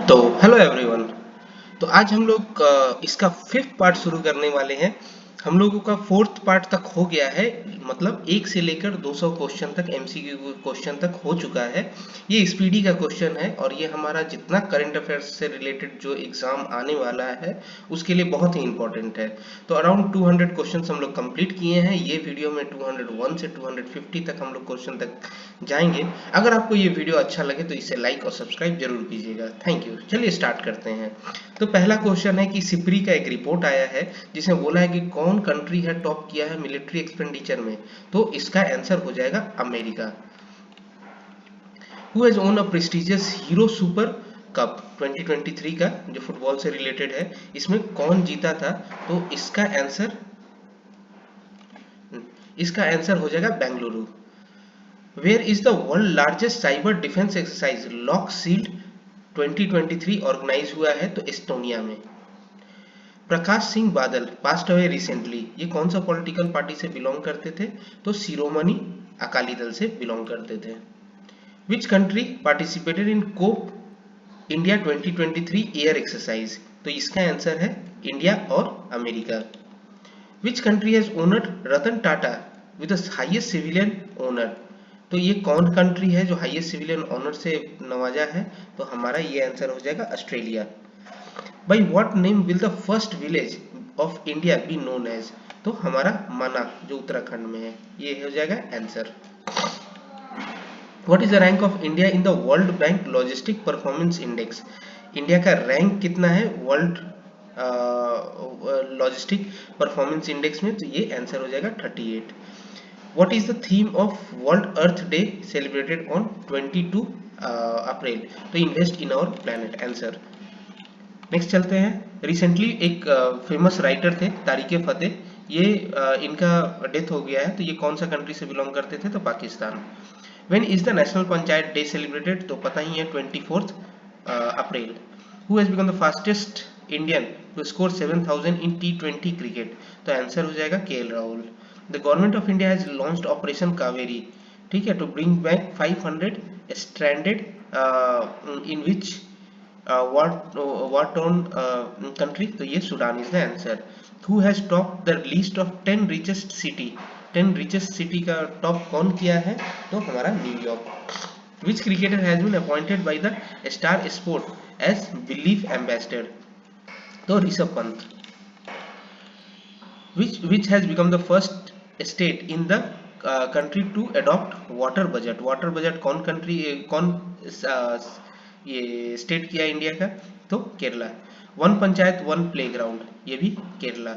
तो hello everyone. तो आज हम लोग इसका फिफ्थ पार्ट शुरू करने वाले हैं। हम लोगों का फोर्थ पार्ट तक हो गया है, मतलब 1 से लेकर 200 क्वेश्चन तक, एमसीक्यू क्वेश्चन तक हो चुका है। ये स्पीडी का क्वेश्चन है और ये हमारा जितना करंट अफेयर्स से रिलेटेड जो एग्जाम आने वाला है उसके लिए बहुत ही इंपॉर्टेंट है। तो अराउंड 200 क्वेश्चन हम लोग कंप्लीट किए हैं। ये वीडियो में 201 से 250 तक हम लोग क्वेश्चन तक जाएंगे। अगर आपको ये वीडियो अच्छा लगे तो इसे लाइक और सब्सक्राइब जरूर कीजिएगा। Thank you. चलिए स्टार्ट करते हैं। तो पहला क्वेश्चन है कि सिप्री का एक रिपोर्ट आया है जिसमें बोला है कि कौन कंट्री है टॉप किया है मिलिट्री एक्सपेंडिचर में। तो इसका आंसर हो जाएगा America. Who has own a prestigious hero super cup 2023 का, जो फुटबॉल से रिलेटेड है, इसमें कौन जीता था। तो इसका आंसर हो जाएगा Bengaluru. Where is the world largest cyber defence exercise Locked Shields 2023 organise हुआ है। तो एस्टोनिया में। Prakash Singh Badal passed away recently, ये कौन सा पॉलिटिकल पार्टी से बिलोंग करते थे। तो शिरोमणि अकाली दल से बिलोंग करते थे। Which country participated in Cope India 2023 air exercise. तो इसका आंसर है इंडिया और America. Which country has honoured Ratan Tata with the highest civilian honour. तो ये कौन कंट्री है जो हाईएस्ट सिविलियन ऑनर से नवाजा है। तो हमारा ये आंसर हो जाएगा Australia. By what name will the first village of India be known as. तो हमारा मना, जो उत्तराखंड में है, ये हो जाएगा answer. What is the rank of India in the world bank logistic performance index. India का रैंक कितना है वर्ल्ड लॉजिस्टिक परफॉर्मेंस इंडेक्स में। तो ये आंसर हो जाएगा 38। What is the theme of World Earth Day celebrated on 22 April. तो invest in our planet, answer. Next चलते हैं। रिसेंटली एक फेमस राइटर थे तारिक फतेह, ये इनका डेथ हो गया है। तो ये कौन सा कंट्री से बिलोंग करते थे। तो Pakistan. When is the national panchayat day celebrated. तो पता ही है 24 April. Who has become the fastest Indian to score 7000 in T20 cricket. तो आंसर हो जाएगा KL Rahul. The government of India has launched operation Kaveri, ठीक है, to bring back 500 stranded in which what on country। तो ये Sudan is the answer. Who has top the list of 10 richest city. 10 richest city का top कौन किया है। तो हमारा New York. Which cricketer has been appointed by the Star Sport as belief ambassador. तो Rishabh Pant. which has become the first state in the country to adopt water budget। water budget कौन country कौन ये स्टेट किया इंडिया का। तो Kerala. One panchayat one playground, ये भी Kerala.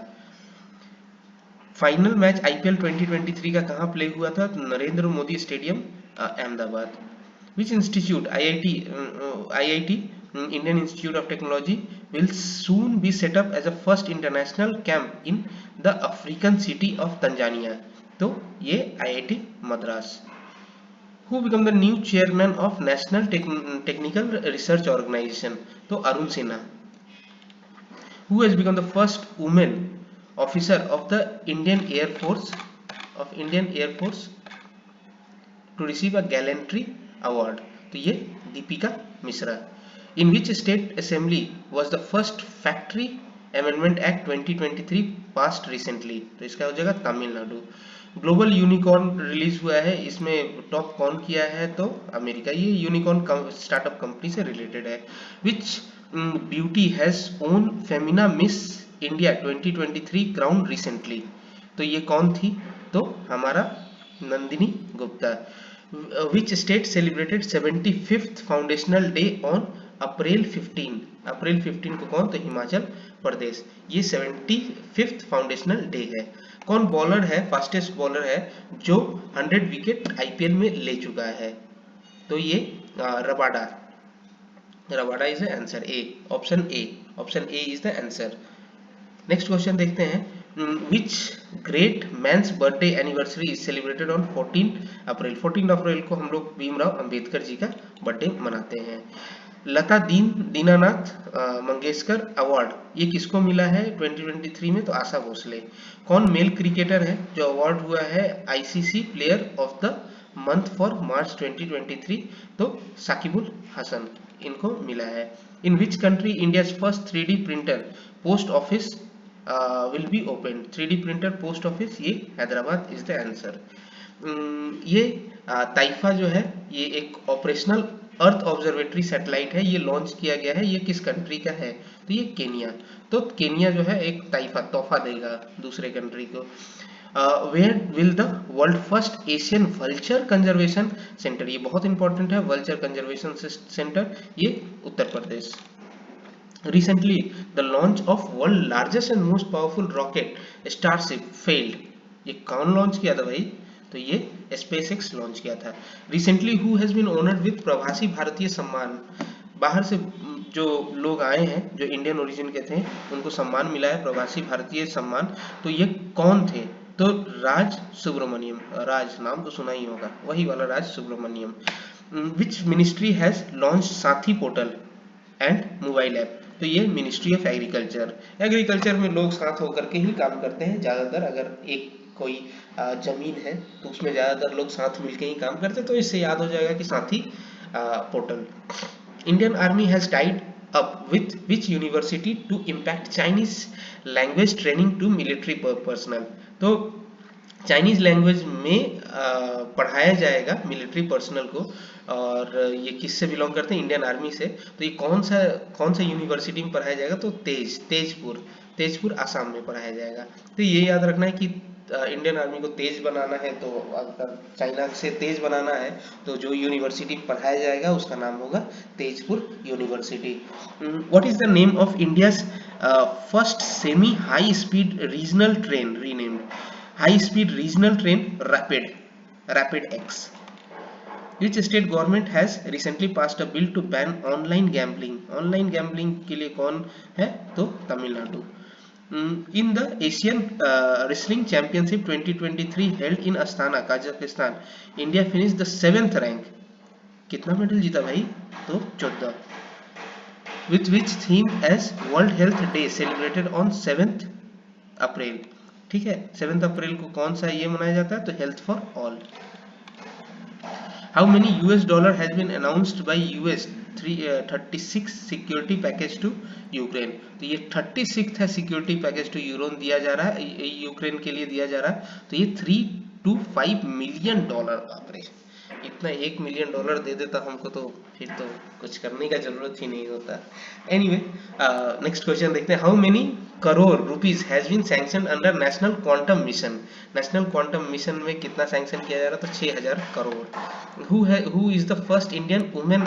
Final match IPL 2023 का कहाँ प्ले हुआ था। तो Narendra Modi stadium, Ahmedabad. Which institute IIT Indian Institute of Technology will soon be set up as a first international camp in the African city of Tanzania। तो ये IIT Madras. Who become the new chairman of National Technical Research Organization। तो Arun Sinha. Who has become the first woman officer of the Indian Air Force to receive a gallantry award। तो ये Deepika Mishra. In which state assembly was the first factory amendment act 2023 passed recently. तो इसका हो जाएगा Tamil Nadu. Global unicorn release हुआ है, इसमें top कौन किया है। तो अमेरिका। ये यूनिकॉर्न स्टार्टअप कंपनी से रिलेटेड है। Which beauty has won Femina Miss India 2023 crown recently. तो ये कौन थी। तो हमारा Nandini Gupta. Which state celebrated 75th foundational day on April 15। April 15 को कौन। तो हिमाचल प्रदेश। ये 75th फाउंडेशनल डे है। कौन बॉलर है, फास्टेस्ट बॉलर है जो 100 विकेट आईपीएल में ले चुका है। तो ये Rabada. Rabada is the answer, A, option A is the answer. Next question देखते हैं। Which great man's birthday anniversary is celebrated on 14 April. 14 April को हम लोग भीमराव अंबेडकर जी का बर्थडे मनाते हैं। लता दीनानाथ मंगेशकर अवार्ड, ये किसको मिला है 2023 में। तो आशा भोसले। कौन मेल क्रिकेटर है जो अवार्ड हुआ है ICC player of the month for March 2023, तो साकिबुल हसन इनको मिला है। In which country India's first 3D printer post office will be open? 3D printer post office, ये हैदराबाद इज द आंसर। ये ताइफा जो है ये एक ऑपरेशनल अर्थ ऑब्जर्वेटरी सैटेलाइट है, ये लॉन्च किया गया है, ये किस कंट्री का है? तो ये केनिया। तो केनिया जो है एक ताइफा तोहफा देगा दूसरे कंट्री को। Where will the world first Asian vulture conservation centre, ये बहुत इंपॉर्टेंट है, वल्चर कंजर्वेशन सेंटर, ये Uttar Pradesh. Recently, the launch of world largest and most powerful rocket Starship failed. ये कौन लॉन्च किया था भाई? तो ये SpaceX लॉन्च किया था। Recently, who has been honored with प्रवासी भारतीय सम्मान? बाहर से जो लोग आए हैं जो इंडियन ओरिजिन के थे उनको सम्मान मिला है प्रवासी भारतीय सम्मान। तो ये कौन थे? तो राज सुब्रमण्यम, राज नाम तो सुना ही होगा, वही वाला Raj Subramaniam. Which ministry has launch Saathi portal and mobile app? तो ये मिनिस्ट्री ऑफ एग्रीकल्चर। एग्रीकल्चर में लोग साथ होकर के ही काम करते हैं ज़्यादातर, अगर एक कोई जमीन है तो उसमें ज़्यादातर लोग साथ मिलकर ही काम करते हैं, तो इससे याद हो जाएगा कि Saathi portal. Indian army has tied up with which university to impact Chinese language training to military personnel? तो चाइनीज लैंग्वेज में पढ़ाया जाएगा मिलिट्री पर्सनल को, और ये किससे बिलोंग करते हैं? इंडियन आर्मी से। तो ये कौन सा यूनिवर्सिटी में पढ़ाया जाएगा? तो तेजपुर आसाम में पढ़ाया जाएगा। तो ये याद रखना है कि इंडियन आर्मी को तेज बनाना है, तो अगर चाइना से तेज बनाना है तो जो यूनिवर्सिटी पढ़ाया जाएगा उसका नाम होगा Tezpur university. What is the name of India's first semi high speed regional train renamed? High speed regional train rapid x. Which state government has recently passed a bill to ban online gambling? Online gambling के लिए कौन है? तो Tamil Nadu. In the Asian Wrestling Championship 2023 held in Astana, Kazakhstan, India finished the 7th rank. कितना medal जीता भाई? तो 14। With which theme as World Health Day celebrated on 7th अप्रैल? ठीक है, 7 अप्रैल को कौन सा ये मनाया जाता है? तो health for all. How many US dollar has been announced by US 36 security package to Ukraine? तो ये 36 है सिक्योरिटी पैकेज टू यूरोन दिया जा रहा है, यूक्रेन के लिए दिया जा रहा है। तो ये $3 to 5 मिलियन। बाप रे, इतना $1 मिलियन दे देता हमको तो फिर तो कुछ करने का जरूरत ही नहीं होता। एनीवे, नेक्स्ट क्वेश्चन देखते हैं। How many crore rupees has been sanction under national quantum mission? National quantum mission में कितना सैंक्शन किया जा रहा? तो 6000 crore. Who is the first Indian women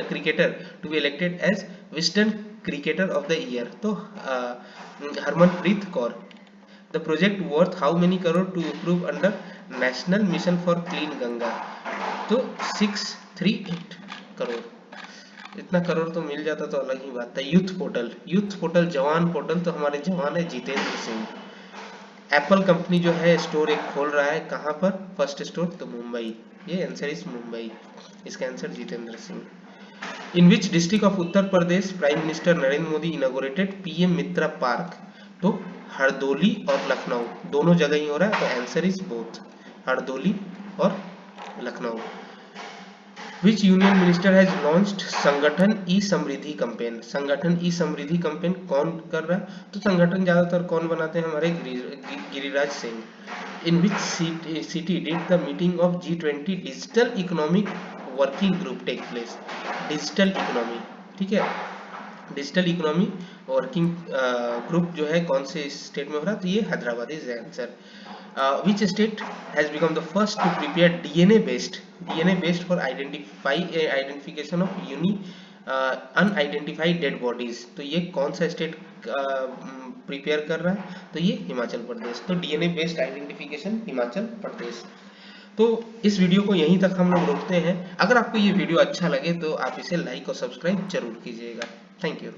cricketer to be elected as Wisden cricketer of the year? तो Harmanpreet Kaur. The project worth how many crore to approve under national mission for clean Ganga? तो 638 करोड़। इतना करोड़ तो मिल जाता तो अलग ही बात था। यूथ पोर्टल जवान पोर्टल, तो हमारे जवान है जितेंद्र सिंह। एप्पल कंपनी जो है स्टोर एक खोल रहा है, कहाँ पर? फर्स्ट स्टोर तो मुंबई, ये आंसर इज मुंबई, इसका answer Jitendra Singh. In which district of Uttar Pradesh prime minister Narendra Modi inaugurated PM Mitra park? तो हरदोली और लखनऊ दोनों जगह ही हो रहा है, तो आंसर इज बोथ, हरदोली और Lucknow. Which union minister has launched संगठन ई समृद्धि कैंपेन? संगठन ई समृद्धि कैंपेन कौन कर रहा है? तो संगठन ज्यादातर कौन बनाते हैं? हमारे Giriraj Singh. In which city did the meeting of G20 digital economic working group take place? Digital economy, ठीक है, डिजिटल इकोनॉमी वर्किंग ग्रुप जो है कौन से स्टेट में हो रहा है? तो ये Hyderabad is answer. Which state has become the first to prepare DNA based for identification of unidentified dead bodies? तो ये कौन सा स्टेट प्रिपेयर कर रहा है? तो ये हिमाचल प्रदेश। तो DNA based identification Himachal Pradesh. तो इस वीडियो को यहीं तक हम लोग रोकते हैं। अगर आपको ये वीडियो अच्छा लगे तो आप इसे लाइक और सब्सक्राइब जरूर कीजिएगा। Thank you.